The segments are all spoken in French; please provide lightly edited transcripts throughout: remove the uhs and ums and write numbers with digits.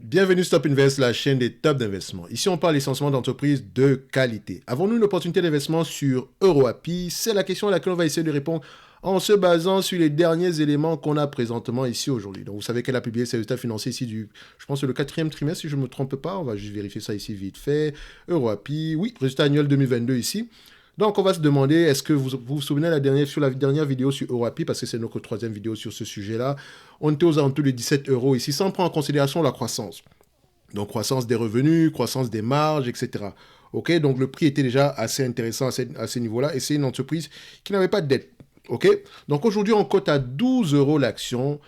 Bienvenue Stop Invest, la chaîne des tops d'investissement. Ici, on parle essentiellement d'entreprises de qualité. Avons-nous une opportunité d'investissement sur EuroAPI? C'est la question à laquelle on va essayer de répondre en se basant sur les derniers éléments qu'on a présentement ici aujourd'hui. Donc, vous savez qu'elle a publié ses résultats financiers ici je pense, le quatrième trimestre, si je ne me trompe pas. On va juste vérifier ça ici vite fait. EuroAPI, oui, résultat annuel 2022 ici. Donc, on va se demander, est-ce que vous souvenez sur la dernière vidéo sur EuroAPI, parce que c'est notre troisième vidéo sur ce sujet-là, on était aux alentours de 17 € ici, sans prendre en considération la croissance. Donc, croissance des revenus, croissance des marges, etc. OK, donc le prix était déjà assez intéressant à ce niveau-là, et c'est une entreprise qui n'avait pas de dette. OK, donc aujourd'hui, on cote à 12 € l'action.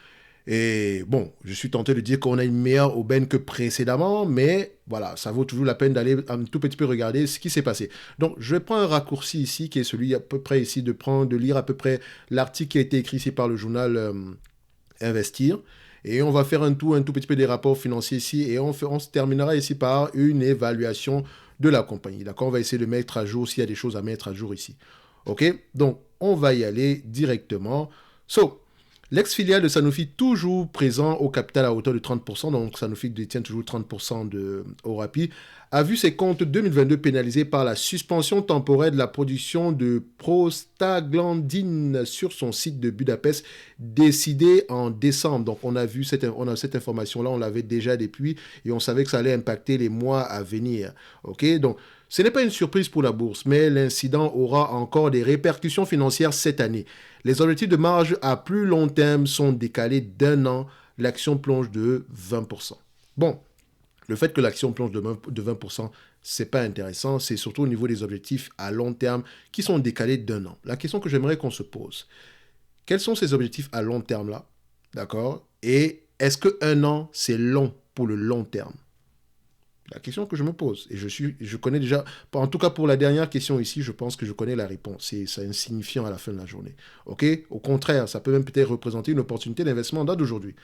Et bon, je suis tenté de dire qu'on a une meilleure aubaine que précédemment, mais voilà, ça vaut toujours la peine d'aller un tout petit peu regarder ce qui s'est passé. Donc, je vais prendre un raccourci ici, qui est celui à peu près ici, de lire à peu près l'article qui a été écrit ici par le journal Investir. Et on va faire un tout petit peu des rapports financiers ici, et on se terminera ici par une évaluation de la compagnie. D'accord, on va essayer de mettre à jour s'il y a des choses à mettre à jour ici. OK, donc on va y aller directement. L'ex-filiale de Sanofi, toujours présent au capital à hauteur de 30%, donc Sanofi détient toujours 30% de EuroAPI, a vu ses comptes 2022 pénalisés par la suspension temporaire de la production de prostaglandine sur son site de Budapest, décidée en décembre. Donc on a cette information-là, on l'avait déjà depuis, et on savait que ça allait impacter les mois à venir. OK, donc ce n'est pas une surprise pour la bourse, mais l'incident aura encore des répercussions financières cette année. Les objectifs de marge à plus long terme sont décalés d'un an. L'action plonge de 20%. Bon, le fait que l'action plonge de 20%, c'est pas intéressant. C'est surtout au niveau des objectifs à long terme qui sont décalés d'un an. La question que j'aimerais qu'on se pose, quels sont ces objectifs à long terme là? D'accord? Et est-ce qu'un an, c'est long pour le long terme? La question que je me pose, et je connais déjà, en tout cas pour la dernière question ici, je pense que je connais la réponse. C'est insignifiant à la fin de la journée. OK? Au contraire, ça peut même peut-être représenter une opportunité d'investiment en date d'aujourd'hui.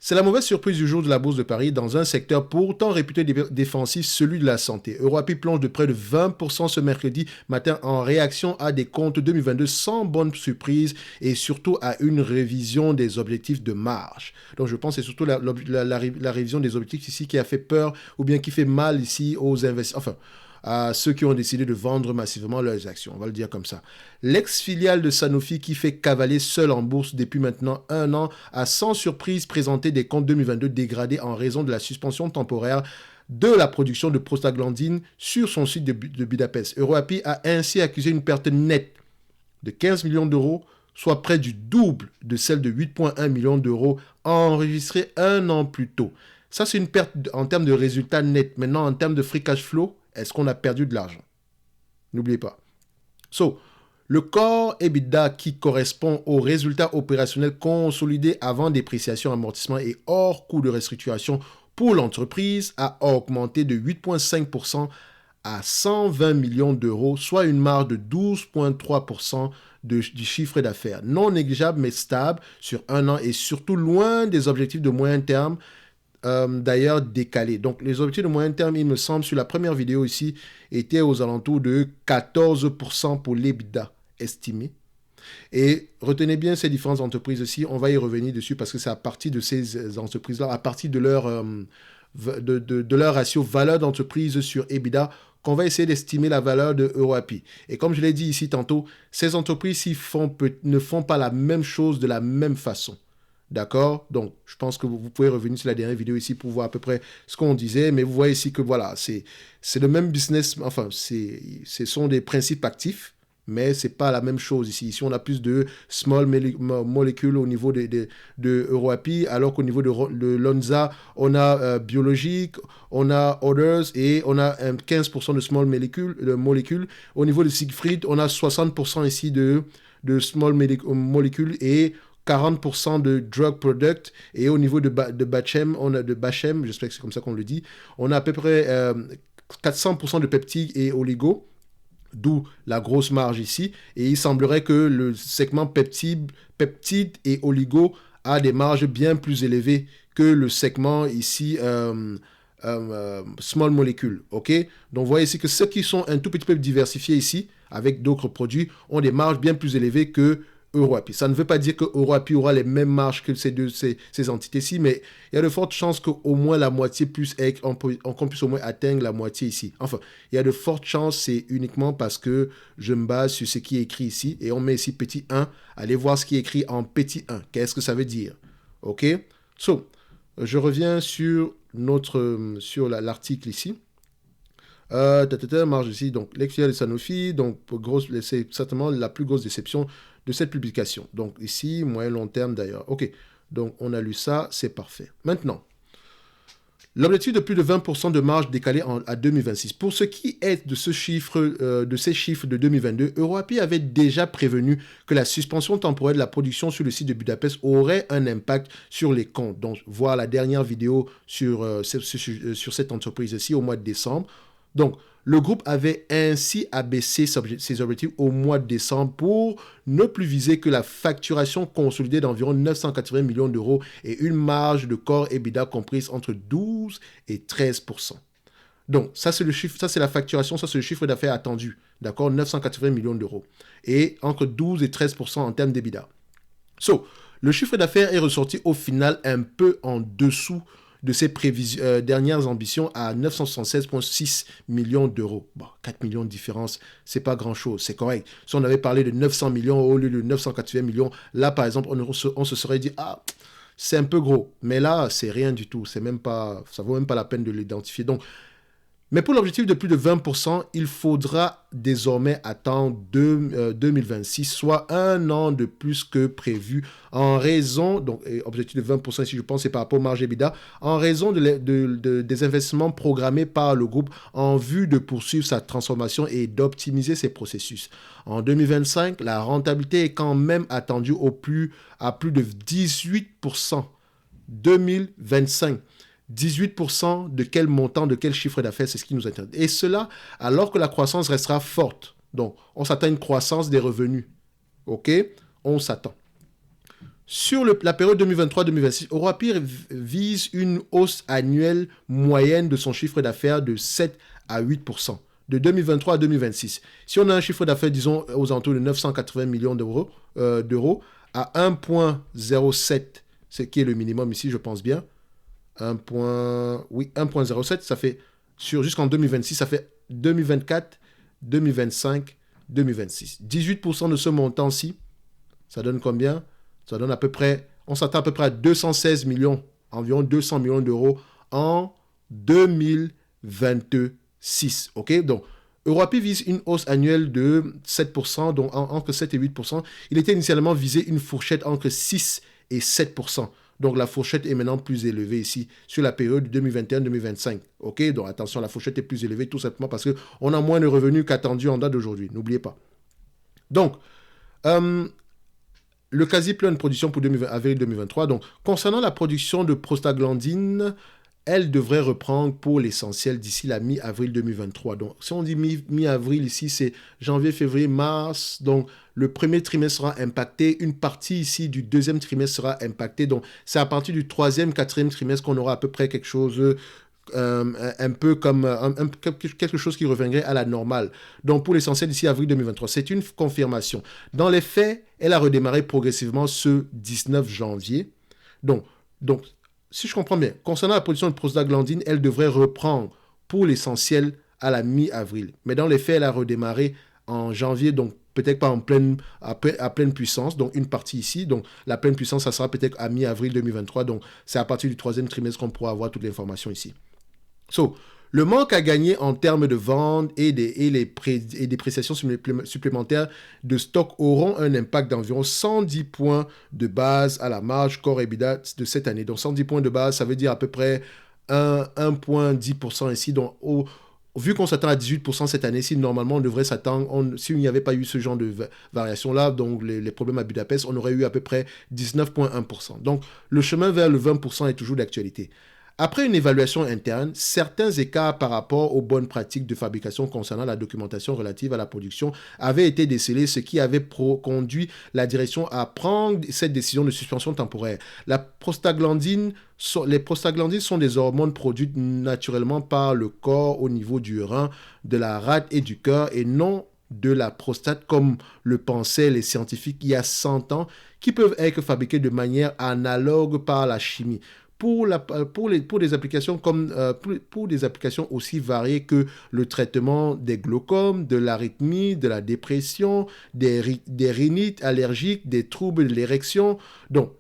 C'est la mauvaise surprise du jour de la Bourse de Paris dans un secteur pourtant réputé défensif, celui de la santé. EuroAPI plonge de près de 20% ce mercredi matin en réaction à des comptes 2022 sans bonne surprise et surtout à une révision des objectifs de marge. Donc je pense que c'est surtout la révision des objectifs ici qui a fait peur ou bien qui fait mal ici aux investisseurs. Enfin, à ceux qui ont décidé de vendre massivement leurs actions, on va le dire comme ça. L'ex-filiale de Sanofi qui fait cavaler seule en bourse depuis maintenant un an a sans surprise présenté des comptes 2022 dégradés en raison de la suspension temporaire de la production de prostaglandine sur son site de Budapest. EuroAPI a ainsi accusé une perte nette de 15 millions d'euros, soit près du double de celle de 8,1 millions d'euros enregistrée un an plus tôt. Ça, c'est une perte en termes de résultats nets. Maintenant, en termes de free cash flow, est-ce qu'on a perdu de l'argent? N'oubliez pas. Le core EBITDA qui correspond au résultat opérationnel consolidé avant dépréciation, amortissement et hors coût de restructuration pour l'entreprise a augmenté de 8,5% à 120 millions d'euros, soit une marge de 12,3% du chiffre d'affaires. Non négligeable mais stable sur un an et surtout loin des objectifs de moyen terme, d'ailleurs décalé. Donc les objectifs de moyen terme, il me semble, sur la première vidéo ici, étaient aux alentours de 14% pour l'EBITDA estimé. Et retenez bien ces différentes entreprises aussi, on va y revenir dessus parce que c'est à partir de ces entreprises-là, à partir de leur ratio valeur d'entreprise sur EBITDA, qu'on va essayer d'estimer la valeur de EuroAPI. Et comme je l'ai dit ici tantôt, ces entreprises ne font pas la même chose de la même façon. D'accord? Donc, je pense que vous pouvez revenir sur la dernière vidéo ici pour voir à peu près ce qu'on disait, mais vous voyez ici que voilà, c'est le même business, enfin, ce sont des principes actifs, mais c'est pas la même chose ici. Ici, on a plus de small molecules au niveau de EuroAPI, alors qu'au niveau de Lonza, on a biologique, on a others et on a 15% de small molecules. Au niveau de Siegfried, on a 60% ici de small molecules et 40% de drug product, et au niveau de Bachem, j'espère que c'est comme ça qu'on le dit, on a à peu près 400% de peptides et oligo, d'où la grosse marge ici, et il semblerait que le segment peptides et oligo a des marges bien plus élevées que le segment ici small molecule, ok? Donc vous voyez ici que ceux qui sont un tout petit peu diversifiés ici, avec d'autres produits, ont des marges bien plus élevées que EuroAPI. Ça ne veut pas dire que EuroAPI aura les mêmes marges que ces entités-ci, mais il y a de fortes chances qu'au moins la moitié puisse qu'on puisse au moins atteindre la moitié ici. Enfin, il y a de fortes chances, c'est uniquement parce que je me base sur ce qui est écrit ici, et on met ici petit 1. Allez voir ce qui est écrit en petit 1. Qu'est-ce que ça veut dire? OK? So, je reviens sur l'article ici. Marge ici, donc l'excédent de Sanofi, donc c'est certainement la plus grosse déception de cette publication. Donc ici, moyen long terme d'ailleurs. Ok, donc on a lu ça, c'est parfait. Maintenant, l'objectif de plus de 20% de marge décalée à 2026. Pour ce qui est de ces chiffres de 2022, EuroAPI avait déjà prévenu que la suspension temporaire de la production sur le site de Budapest aurait un impact sur les comptes. Donc, voir la dernière vidéo sur cette entreprise ici au mois de décembre. Donc, le groupe avait ainsi abaissé ses objectifs au mois de décembre pour ne plus viser que la facturation consolidée d'environ 980 millions d'euros et une marge de corps EBITDA comprise entre 12 et 13%. Donc, ça c'est le chiffre, ça c'est la facturation, ça c'est le chiffre d'affaires attendu, d'accord, 980 millions d'euros et entre 12 et 13% en termes d'EBITDA. So, le chiffre d'affaires est ressorti au final un peu en dessous de ses dernières ambitions à 976,6 millions d'euros. Bon, 4 millions de différence, c'est pas grand-chose, c'est correct. Si on avait parlé de 900 millions au lieu de 980 millions, là, par exemple, on se serait dit, ah, c'est un peu gros. Mais là, c'est rien du tout. Ça vaut même pas la peine de l'identifier. Donc, mais pour l'objectif de plus de 20%, il faudra désormais attendre 2026, soit un an de plus que prévu, en raison, donc objectif de 20% ici je pense c'est par rapport aux marges EBITDA, en raison des investissements programmés par le groupe en vue de poursuivre sa transformation et d'optimiser ses processus. En 2025, la rentabilité est quand même attendue à plus de 18%. 2025. 18% de quel montant, de quel chiffre d'affaires, c'est ce qui nous intéresse. Et cela, alors que la croissance restera forte. Donc, on s'attend à une croissance des revenus. OK? On s'attend. Sur la période 2023-2026, EuroAPI vise une hausse annuelle moyenne de son chiffre d'affaires de 7 à 8%. De 2023 à 2026. Si on a un chiffre d'affaires, disons, aux alentours de 980 millions d'euros, à 1,07, ce qui est le minimum ici, je pense bien, 1,07, ça fait, jusqu'en 2026, ça fait 2024, 2025, 2026. 18% de ce montant-ci, ça donne combien? Ça donne à peu près, on s'attend à peu près à 216 millions, environ 200 millions d'euros en 2026. OK? Donc, EuroAPI vise une hausse annuelle de 7%, donc entre 7 et 8%. Il était initialement visé une fourchette entre 6 et 7%. Donc, la fourchette est maintenant plus élevée ici sur la période 2021-2025. OK? Donc, attention, la fourchette est plus élevée tout simplement parce qu'on a moins de revenus qu'attendu en date d'aujourd'hui. N'oubliez pas. Donc, le quasi-plein de production pour avril 2023. Donc, concernant la production de prostaglandine, elle devrait reprendre pour l'essentiel d'ici la mi-avril 2023. Donc, si on dit mi-avril ici, c'est janvier, février, mars. Donc, le premier trimestre sera impacté. Une partie ici du deuxième trimestre sera impactée. Donc, c'est à partir du troisième, quatrième trimestre qu'on aura à peu près quelque chose, un peu comme quelque chose qui reviendrait à la normale. Donc, pour l'essentiel d'ici avril 2023, c'est une confirmation. Dans les faits, elle a redémarré progressivement ce 19 janvier. Donc, si je comprends bien, concernant la production de prostaglandine, elle devrait reprendre pour l'essentiel à la mi-avril. Mais dans les faits, elle a redémarré en janvier, donc peut-être pas à pleine puissance, donc une partie ici. Donc la pleine puissance, ça sera peut-être à mi-avril 2023. Donc c'est à partir du troisième trimestre qu'on pourra avoir toute l'information ici. Le manque à gagner en termes de vente et des prestations supplémentaires de stock auront un impact d'environ 110 points de base à la marge Core EBITDA de cette année. Donc 110 points de base, ça veut dire à peu près 1,10% ici. Donc vu qu'on s'attend à 18% cette année-ci, normalement on devrait s'attendre, s'il n'y avait pas eu ce genre de variation-là, donc les problèmes à Budapest, on aurait eu à peu près 19,1%. Donc le chemin vers le 20% est toujours d'actualité. Après une évaluation interne, certains écarts par rapport aux bonnes pratiques de fabrication concernant la documentation relative à la production avaient été décelés, ce qui avait conduit la direction à prendre cette décision de suspension temporaire. Les prostaglandines sont des hormones produites naturellement par le corps au niveau du rein, de la rate et du cœur et non de la prostate, comme le pensaient les scientifiques il y a 100 ans, qui peuvent être fabriqués de manière analogue par la chimie. Pour des applications pour des applications aussi variées que le traitement des glaucomes, de l'arythmie, de la dépression, des rhinites allergiques, des troubles de l'érection. Donc,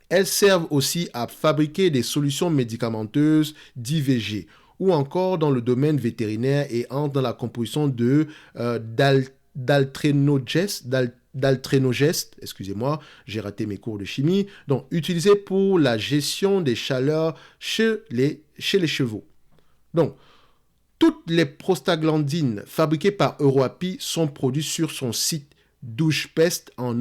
elles servent aussi à fabriquer des solutions médicamenteuses d'IVG ou encore dans le domaine vétérinaire et entrent dans la composition d'altrénogeste, excusez-moi, j'ai raté mes cours de chimie, donc utilisé pour la gestion des chaleurs chez les chevaux. Donc, toutes les prostaglandines fabriquées par EuroAPI sont produites sur son site Douchepest en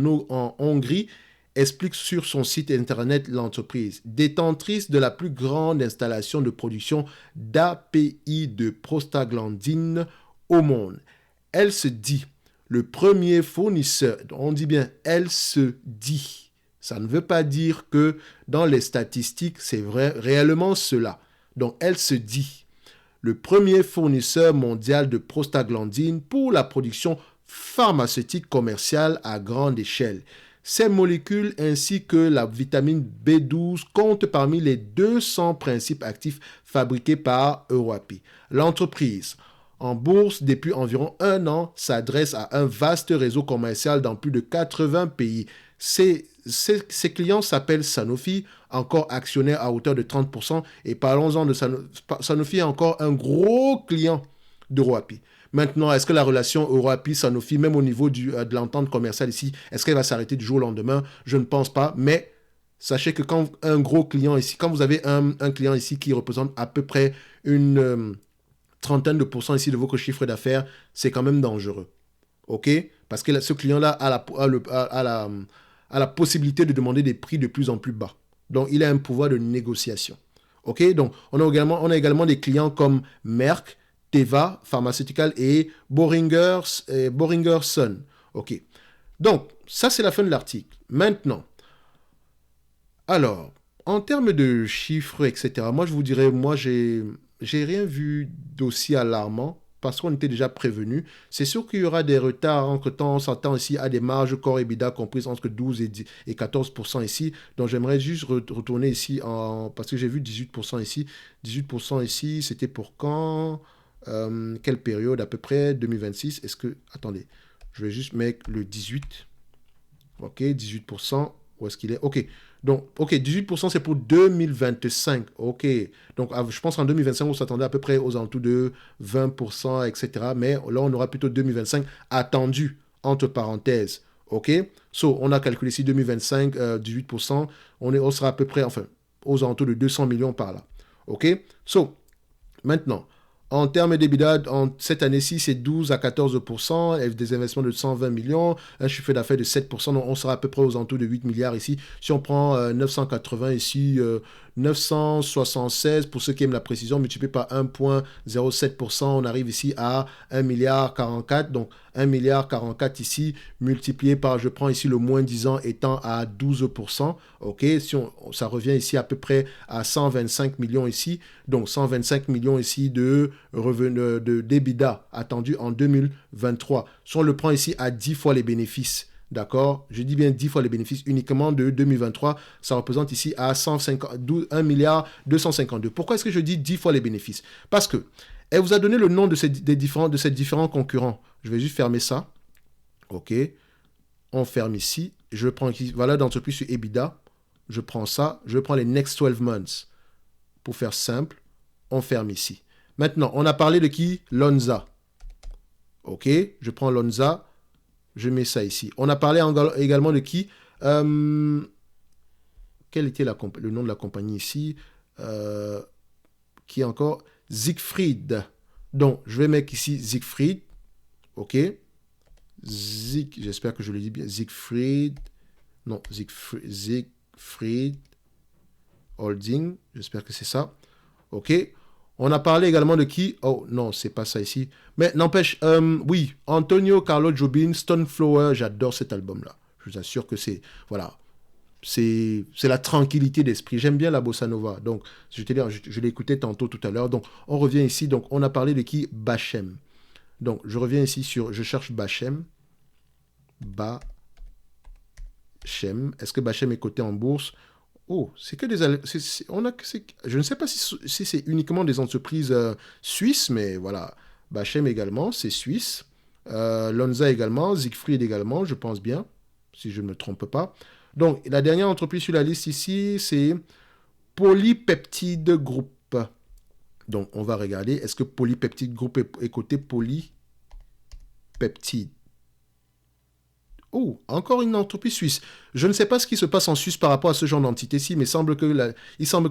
Hongrie, explique sur son site internet l'entreprise, détentrice de la plus grande installation de production d'API de prostaglandines au monde. Elle se dit le premier fournisseur, on dit bien elle se dit, ça ne veut pas dire que dans les statistiques c'est vrai réellement cela. Donc elle se dit le premier fournisseur mondial de prostaglandines pour la production pharmaceutique commerciale à grande échelle. Ces molécules ainsi que la vitamine B12 comptent parmi les 200 principes actifs fabriqués par EuroAPI. L'entreprise, en bourse depuis environ 1 an, s'adresse à un vaste réseau commercial dans plus de 80 pays. Ses clients s'appellent Sanofi, encore actionnaire à hauteur de 30%. Et parlons-en de Sanofi. Sanofi est encore un gros client d'EuroAPI. Maintenant, est-ce que la relation EuroAPI-Sanofi, même au niveau de l'entente commerciale ici, est-ce qu'elle va s'arrêter du jour au lendemain? Je ne pense pas, mais sachez que quand un gros client ici, quand vous avez un client ici qui représente à peu près une trentaine de pourcents ici de votre chiffre d'affaires, c'est quand même dangereux. OK? Parce que ce client-là a la possibilité de demander des prix de plus en plus bas. Donc, il a un pouvoir de négociation. OK? Donc, on a également des clients comme Merck, Teva Pharmaceutical et Boehringer Ingelheim. OK. Donc, ça, c'est la fin de l'article. Maintenant, alors, en termes de chiffres, etc., moi, je vous dirais, moi, j'ai rien vu d'aussi alarmant parce qu'on était déjà prévenu. C'est sûr qu'il y aura des retards entre-temps. On s'attend ici à des marges corps EBITDA comprises entre 12 et 14% ici. Donc, j'aimerais juste retourner ici parce que j'ai vu 18% ici. 18% ici, c'était pour quand? Quelle période? À peu près 2026. Est-ce que... Attendez, je vais juste mettre le 18. Ok, 18%. Où est-ce qu'il est? Ok. Donc, ok, 18% c'est pour 2025. Ok. Donc, je pense qu'en 2025, on s'attendait à peu près aux alentours de 20%, etc. Mais là, on aura plutôt 2025 attendu, entre parenthèses. Ok. So, on a calculé ici 2025, 18%. On sera à peu près, enfin, aux alentours de 200 millions par là. Ok. So, maintenant, en termes d'EBITDA, cette année-ci, c'est 12 à 14%, des investissements de 120 millions, un chiffre d'affaires de 7%, donc on sera à peu près aux alentours de 8 milliards ici. Si on prend 980 ici, 976, pour ceux qui aiment la précision, multiplié par 1,07%, on arrive ici à 1 milliard 44, donc 1 milliard 44 ici, multiplié par, je prends ici le moins 10 ans étant à 12%, ok, ça revient ici à peu près à 125 millions ici, donc 125 millions ici de revenus d'EBITDA attendu en 2023. Si on le prend ici à 10 fois les bénéfices, d'accord, je dis bien 10 fois les bénéfices uniquement de 2023, ça représente ici à 1 milliard 252. Pourquoi est-ce que je dis 10 fois les bénéfices? Parce que elle vous a donné le nom de ces différents concurrents. Je vais juste fermer ça. OK. On ferme ici. Je prends ici, valeur d'entreprise sur EBITDA. Je prends ça. Je prends les next 12 months. Pour faire simple, on ferme ici. Maintenant, on a parlé de qui? Lonza. OK. Je prends Lonza. Je mets ça ici. On a parlé également de qui? Quel était le nom de la compagnie ici? Qui est encore? Siegfried. Donc, je vais mettre ici Siegfried. OK. J'espère que je le dis bien. Siegfried. Non, Siegfried Holding. J'espère que c'est ça. OK. On a parlé également de qui? Oh, non, c'est pas ça ici. Mais n'empêche, oui, Antonio Carlo Jobim, Stoneflower, j'adore cet album-là. Je vous assure que c'est... Voilà. C'est la tranquillité d'esprit. J'aime bien la bossa nova. Donc, je l'ai écouté tantôt tout à l'heure. Donc, on revient ici. Donc, on a parlé de qui? Bachem. Donc, je reviens ici sur, je cherche Bachem. Bachem. Est-ce que Bachem est coté en bourse? Oh, c'est que des... je ne sais pas si c'est uniquement des entreprises suisses, mais voilà. Bachem également, c'est suisse. Lonza également, Siegfried également, je pense bien, si je ne me trompe pas. Donc, la dernière entreprise sur la liste ici, c'est Polypeptide Group. Donc, on va regarder, est-ce que Polypeptide Group est coté Polypeptide? Oh, encore une entreprise suisse. Je ne sais pas ce qui se passe en Suisse par rapport à ce genre d'entité-ci, mais il semble que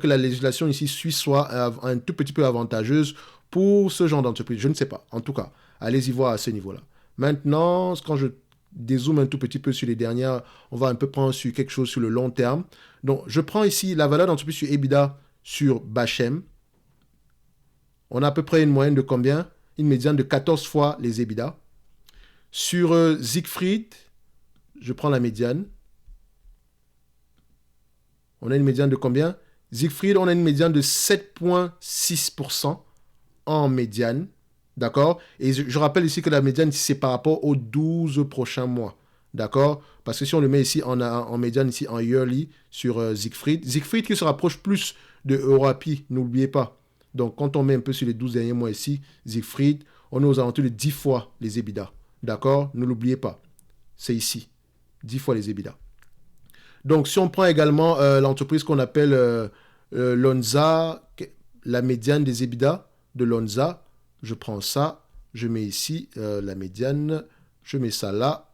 la législation ici suisse soit un tout petit peu avantageuse pour ce genre d'entreprise. Je ne sais pas. En tout cas, allez-y voir à ce niveau-là. Maintenant, quand je dézoome un tout petit peu sur les dernières, on va un peu prendre sur quelque chose sur le long terme. Donc, je prends ici la valeur d'entreprise sur EBITDA sur Bachem. On a à peu près une moyenne de combien? Une médiane de 14 fois les EBITDA. Sur Siegfried, je prends la médiane. On a une médiane de combien? Siegfried, on a une médiane de 7,6% en médiane. D'accord? Et je rappelle ici que la médiane, c'est par rapport aux 12 prochains mois. D'accord? Parce que si on le met ici en médiane, ici en yearly, sur Siegfried, Siegfried qui se rapproche plus de EuroAPI, n'oubliez pas. Donc, quand on met un peu sur les 12 derniers mois ici, Siegfried, on est aux alentours de 10 fois les EBITDA. D'accord? Ne l'oubliez pas. C'est ici. 10 fois les EBITDA. Donc, si on prend également l'entreprise qu'on appelle Lonza, la médiane des EBITDA de Lonza, je prends ça, je mets ici la médiane, je mets ça là.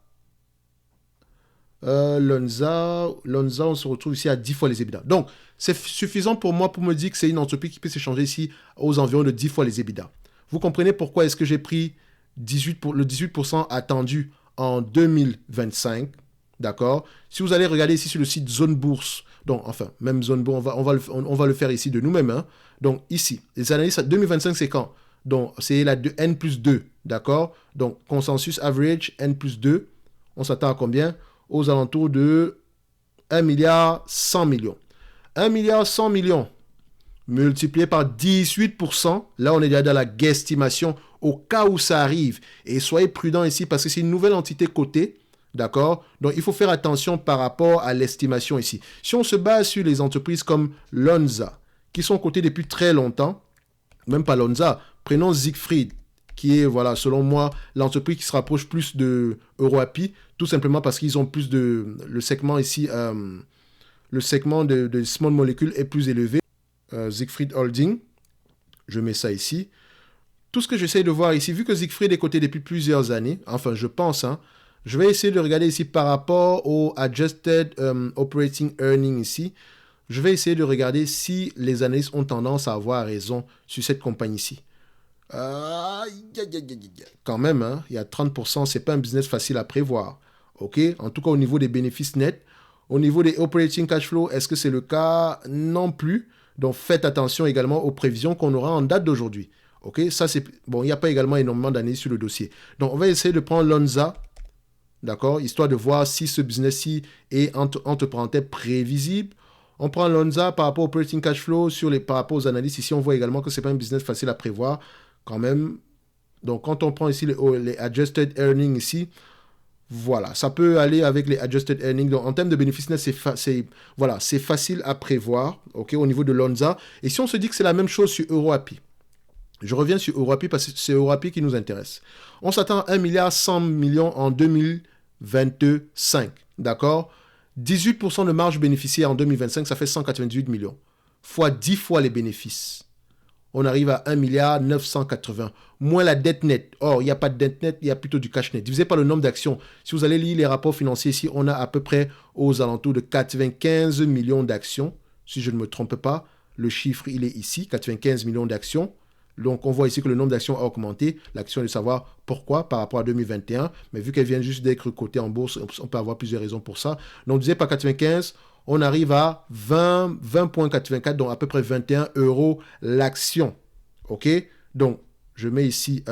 Lonza, on se retrouve ici à 10 fois les EBITDA. Donc, c'est suffisant pour moi pour me dire que c'est une entreprise qui peut s'échanger ici aux environs de 10 fois les EBITDA. Vous comprenez pourquoi est-ce que j'ai pris le 18% attendu en 2025. D'accord? Si vous allez regarder ici sur le site Zone Bourse, donc enfin, même Zone Bourse, on va le faire ici de nous-mêmes. Hein. Donc ici, les analyses 2025, c'est quand? Donc c'est la N plus 2. D'accord? Donc consensus average N plus 2. On s'attend à combien? Aux alentours de 1 milliard 100 millions. 1 milliard 100 millions multiplié par 18%. Là, on est déjà dans la guesstimation au cas où ça arrive. Et soyez prudents ici parce que c'est une nouvelle entité cotée. D'accord? Donc, il faut faire attention par rapport à l'estimation ici. Si on se base sur les entreprises comme Lonza, qui sont cotées depuis très longtemps, même pas Lonza, prenons Siegfried, qui est, voilà, selon moi, l'entreprise qui se rapproche plus de EuroAPI, tout simplement parce qu'ils ont plus de... Le segment ici, le segment de small molecules est plus élevé. Siegfried Holding, je mets ça ici. Tout ce que j'essaie de voir ici, vu que Siegfried est coté depuis plusieurs années, enfin je pense, hein, je vais essayer de regarder ici par rapport au Adjusted Operating Earning ici. Je vais essayer de regarder si les analystes ont tendance à avoir raison sur cette compagnie-ci. Quand même, hein, il y a 30%, c'est pas un business facile à prévoir. Ok? En tout cas, au niveau des bénéfices nets, au niveau des operating cash flow, est-ce que c'est le cas? Non plus. Donc, faites attention également aux prévisions qu'on aura en date d'aujourd'hui. Ok? Ça, c'est... Bon, il n'y a pas également énormément d'analyses sur le dossier. Donc, on va essayer de prendre Lonza. D'accord? Histoire de voir si ce business-ci est, entre parenthèses, prévisible. On prend Lonza par rapport au operating cash flow, par rapport aux analyses. Ici, on voit également que ce n'est pas un business facile à prévoir quand même. Donc, quand on prend ici les adjusted earnings ici, voilà, ça peut aller avec les adjusted earnings. Donc, en termes de bénéfices nets, c'est facile à prévoir, ok, au niveau de Lonza. Et si on se dit que c'est la même chose sur EuroAPI, je reviens sur EuroAPI parce que c'est EuroAPI qui nous intéresse. On s'attend à 1 milliard 100 millions en 2025, d'accord? 18% de marge bénéficiaire en 2025, ça fait 198 millions. Fois 10 fois les bénéfices. On arrive à 1 milliard 980. Moins la dette nette. Or, il n'y a pas de dette nette, il y a plutôt du cash net. Divisé par le nombre d'actions. Si vous allez lire les rapports financiers ici, on a à peu près aux alentours de 95 millions d'actions. Si je ne me trompe pas, le chiffre, il est ici, 95 millions d'actions. Donc, on voit ici que le nombre d'actions a augmenté. L'action est de savoir pourquoi par rapport à 2021. Mais vu qu'elle vient juste d'être cotée en bourse, on peut avoir plusieurs raisons pour ça. Donc, divisé par 95, on arrive à 20,84, donc à peu près 21 € l'action. OK? Donc, je mets ici,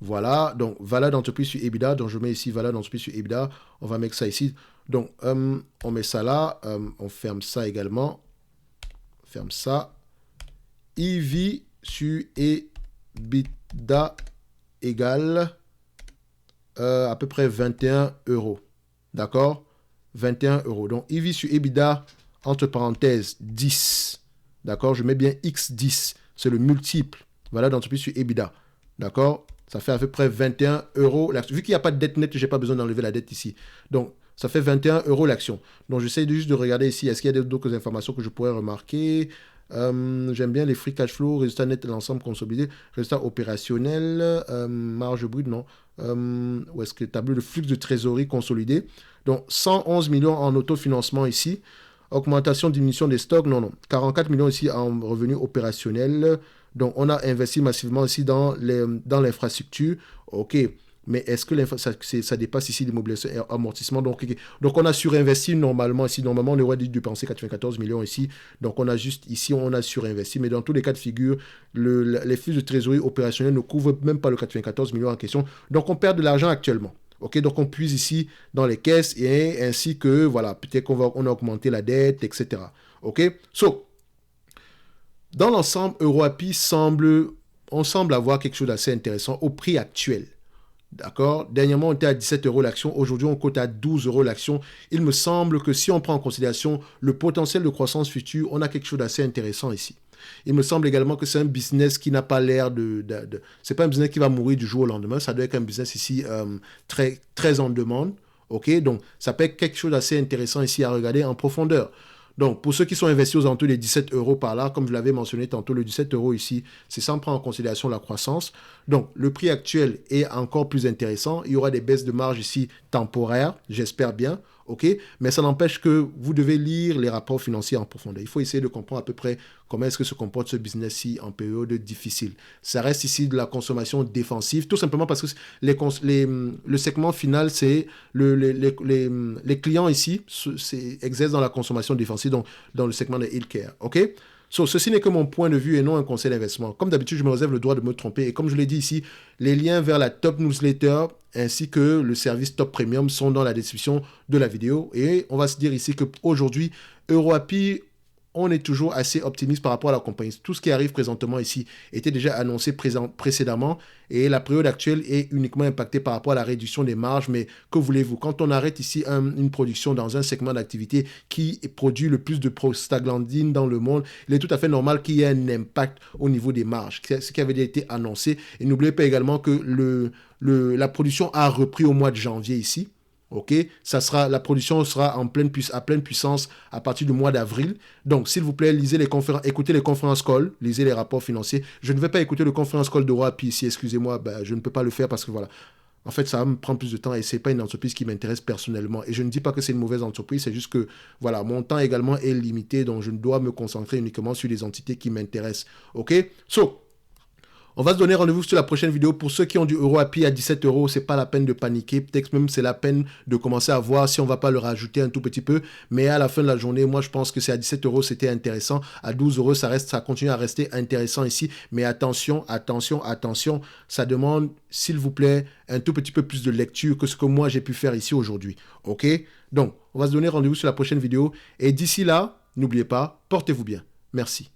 voilà, donc valeur d'entreprise sur EBITDA. Donc, je mets ici valeur d'entreprise sur EBITDA. On va mettre ça ici. Donc, on met ça là. On ferme ça également. Ferme ça. EV sur EBITDA égale à peu près 21 euros. D'accord? 21 euros. Donc, EV sur EBITDA, entre parenthèses, 10. D'accord? Je mets bien X10. C'est le multiple. Voilà, d'entreprise sur EBITDA. D'accord? Ça fait à peu près 21 euros. Vu qu'il n'y a pas de dette nette, je n'ai pas besoin d'enlever la dette ici. Donc, ça fait 21 euros l'action. Donc, j'essaie juste de regarder ici. Est-ce qu'il y a d'autres informations que je pourrais remarquer? J'aime bien les free cash flow, résultat net de l'ensemble consolidé, résultat opérationnel, marge brute, non. Où est-ce que le tableau de flux de trésorerie consolidé? Donc, 111 millions en autofinancement ici. Augmentation, diminution des stocks, non, non. 44 millions ici en revenus opérationnels. Donc, on a investi massivement ici dans l'infrastructure. OK. Mais est-ce que ça dépasse ici l'immobilisation et amortissement? Donc, on a surinvesti normalement ici. Normalement, on aurait dû dépenser 94 millions ici. Donc, on a juste ici, on a surinvesti. Mais dans tous les cas de figure, les flux de trésorerie opérationnels ne couvrent même pas le 94 millions en question. Donc, on perd de l'argent actuellement. OK, donc on puise ici dans les caisses et ainsi que, voilà, peut-être qu'on a augmenté la dette, etc. OK, dans l'ensemble, EuroAPI on semble avoir quelque chose d'assez intéressant au prix actuel. D'accord? Dernièrement, on était à 17 euros l'action. Aujourd'hui, on cote à 12 euros l'action. Il me semble que si on prend en considération le potentiel de croissance future, on a quelque chose d'assez intéressant ici. Il me semble également que c'est un business qui n'a pas l'air c'est pas un business qui va mourir du jour au lendemain. Ça doit être un business ici très, très en demande. OK? Donc, ça peut être quelque chose d'assez intéressant ici à regarder en profondeur. Donc, pour ceux qui sont investis aux alentours des 17 euros par là, comme je l'avais mentionné tantôt, le 17 euros ici, c'est sans prendre en considération la croissance. Donc, le prix actuel est encore plus intéressant. Il y aura des baisses de marge ici temporaires, j'espère bien. OK? Mais ça n'empêche que vous devez lire les rapports financiers en profondeur. Il faut essayer de comprendre à peu près comment est-ce que se comporte ce business-ci en période difficile. Ça reste ici de la consommation défensive, tout simplement parce que le segment final, c'est les clients ici exercent dans la consommation défensive, donc dans le segment de healthcare. OK? Ceci n'est que mon point de vue et non un conseil d'investissement. Comme d'habitude, je me réserve le droit de me tromper. Et comme je l'ai dit ici, les liens vers la top newsletter ainsi que le service top premium sont dans la description de la vidéo. Et on va se dire ici qu'aujourd'hui, EuroAPI, on est toujours assez optimiste par rapport à la compagnie. Tout ce qui arrive présentement ici était déjà annoncé précédemment et la période actuelle est uniquement impactée par rapport à la réduction des marges. Mais que voulez-vous? Quand on arrête ici une production dans un segment d'activité qui produit le plus de prostaglandine dans le monde, il est tout à fait normal qu'il y ait un impact au niveau des marges, ce qui avait déjà été annoncé. Et n'oubliez pas également que la production a repris au mois de janvier ici. OK, la production sera à pleine puissance à partir du mois d'avril. Donc, s'il vous plaît, écoutez les conférences call, lisez les rapports financiers. Je ne vais pas écouter le conférence call d'EuroAPI ici, excusez-moi, je ne peux pas le faire parce que voilà. En fait, ça va me prendre plus de temps et ce n'est pas une entreprise qui m'intéresse personnellement. Et je ne dis pas que c'est une mauvaise entreprise, c'est juste que voilà, mon temps également est limité, donc je dois me concentrer uniquement sur les entités qui m'intéressent. OK, on va se donner rendez-vous sur la prochaine vidéo. Pour ceux qui ont du EuroAPI à 17 euros, c'est pas la peine de paniquer. Peut-être même c'est la peine de commencer à voir si on va pas le rajouter un tout petit peu. Mais à la fin de la journée, moi je pense que c'est à 17 euros, c'était intéressant. À 12 euros, ça continue à rester intéressant ici. Mais attention, ça demande, s'il vous plaît, un tout petit peu plus de lecture que ce que moi j'ai pu faire ici aujourd'hui. OK? Donc, on va se donner rendez-vous sur la prochaine vidéo. Et d'ici là, n'oubliez pas, portez-vous bien. Merci.